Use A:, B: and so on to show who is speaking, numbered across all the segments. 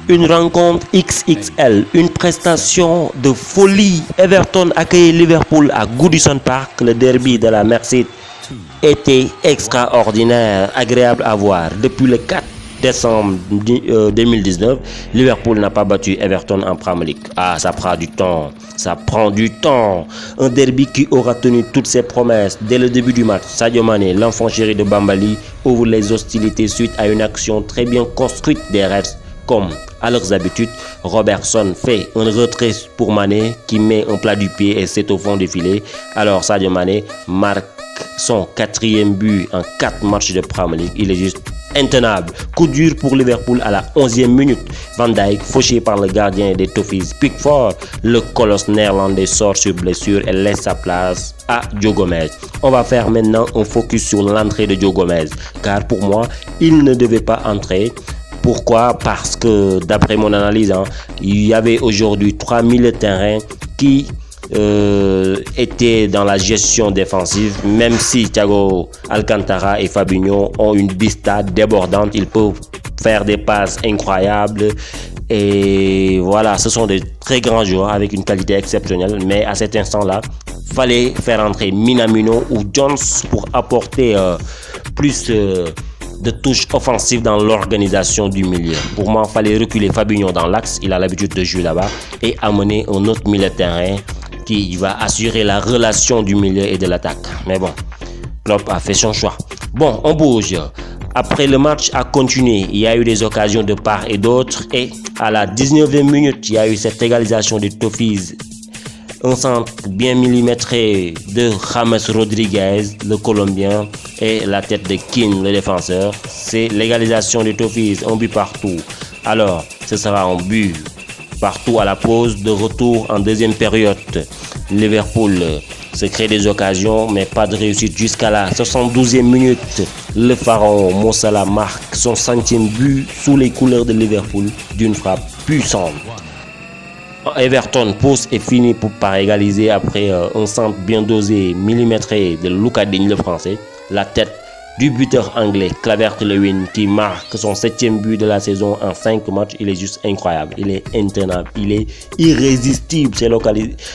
A: Une rencontre XXL, une prestation de folie. Everton accueille Liverpool à Goodison Park. Le derby de la Merseyside était extraordinaire, agréable à voir. Depuis le 4 décembre 2019, Liverpool n'a pas battu Everton en Premier League. Ah, ça prend du temps. Ça prend du temps. Un derby qui aura tenu toutes ses promesses. Dès le début du match, Sadio Mané, l'enfant chéri de Bambali, ouvre les hostilités suite à une action très bien construite des Reds. Comme à leurs habitudes, Robertson fait un retrait pour Mané qui met un plat du pied et c'est au fond du filet. Alors Sadio Mané marque son 4e but en 4 matchs de Premier League. Il est juste intenable. Coup dur pour Liverpool à la 11e minute. Van Dijk, fauché par le gardien des Toffees Pickford, le colosse néerlandais sort sur blessure et laisse sa place à Joe Gomez. On va faire maintenant un focus sur l'entrée de Joe Gomez, car pour moi, il ne devait pas entrer. Pourquoi? Parce que d'après mon analyse, il y avait aujourd'hui 3 milieux de terrain qui étaient dans la gestion défensive. Même si Thiago Alcantara et Fabinho ont une vista débordante, ils peuvent faire des passes incroyables. Et voilà, ce sont de très grands joueurs avec une qualité exceptionnelle. Mais à cet instant-là, il fallait faire entrer Minamino ou Jones pour apporter plus de touches offensives dans l'organisation du milieu. Pour moi, il fallait reculer Fabinho dans l'axe, il a l'habitude de jouer là-bas, et amener un autre milieu de terrain qui va assurer la relation du milieu et de l'attaque. Mais bon, Klopp a fait son choix. Bon, on bouge. Après le match a continué, il y a eu des occasions de part et d'autre, et à la 19e minute, il y a eu cette égalisation des Toffees. Un centre bien millimétré de James Rodriguez, le Colombien, et la tête de Keane, le défenseur. C'est l'égalisation des Toffees, un but partout. Alors, ce sera un but partout à la pause. De retour en deuxième période, Liverpool se crée des occasions, mais pas de réussite jusqu'à la 72e minute. Le pharaon Mo Salah marque son 5e but sous les couleurs de Liverpool d'une frappe puissante. Everton pousse et finit par égaliser après un centre bien dosé, millimétré de Lucas Digne, le français. La tête du buteur anglais Calvert-Lewin qui marque son 7e but de la saison en 5 matchs. Il est juste incroyable, il est intenable, il est irrésistible.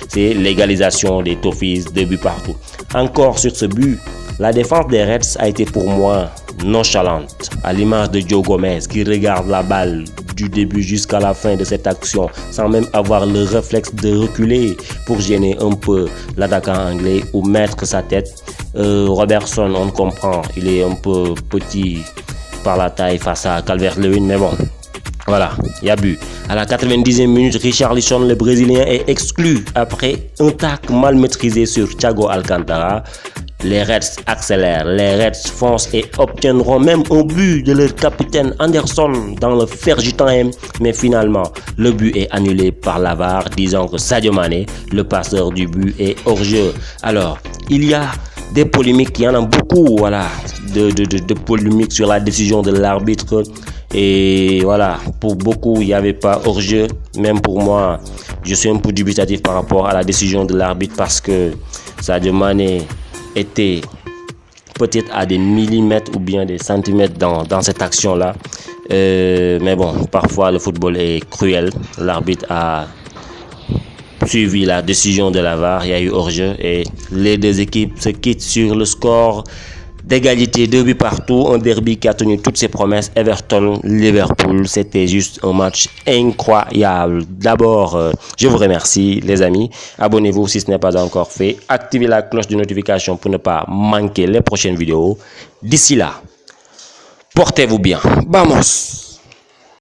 A: C'est l'égalisation des Toffees, 2 buts partout. Encore sur ce but, la défense des Reds a été pour moi nonchalante, à l'image de Joe Gomez qui regarde la balle du début jusqu'à la fin de cette action sans même avoir le réflexe de reculer pour gêner un peu l'attaquant anglais ou mettre sa tête. Robertson, on comprend, il est un peu petit par la taille face à Calvert-Lewin, mais bon, voilà, il y a but. À la 90e minute, Richarlison, le Brésilien, est exclu après un tacle mal maîtrisé sur Thiago Alcantara. Les Reds accélèrent, les Reds foncent et obtiendront même un but de leur capitaine Anderson dans le Fergie Time. Mais finalement, le but est annulé par la VAR, disant que Sadio Mané, le passeur du but, est hors jeu. Alors, il y a des polémiques, il y en a beaucoup, voilà, de polémiques sur la décision de l'arbitre. Et voilà, pour beaucoup, il n'y avait pas hors jeu. Même pour moi, je suis un peu dubitatif par rapport à la décision de l'arbitre parce que Sadio Mané était peut-être à des millimètres ou bien des centimètres dans cette action-là. Mais bon, parfois le football est cruel. L'arbitre a suivi la décision de la VAR, il y a eu hors-jeu et les deux équipes se quittent sur le score d'égalité, 2 buts partout. Un derby qui a tenu toutes ses promesses. Everton-Liverpool, c'était juste un match incroyable. D'abord, je vous remercie les amis. Abonnez-vous si ce n'est pas encore fait. Activez la cloche de notification pour ne pas manquer les prochaines vidéos. D'ici là, portez-vous bien. Vamos!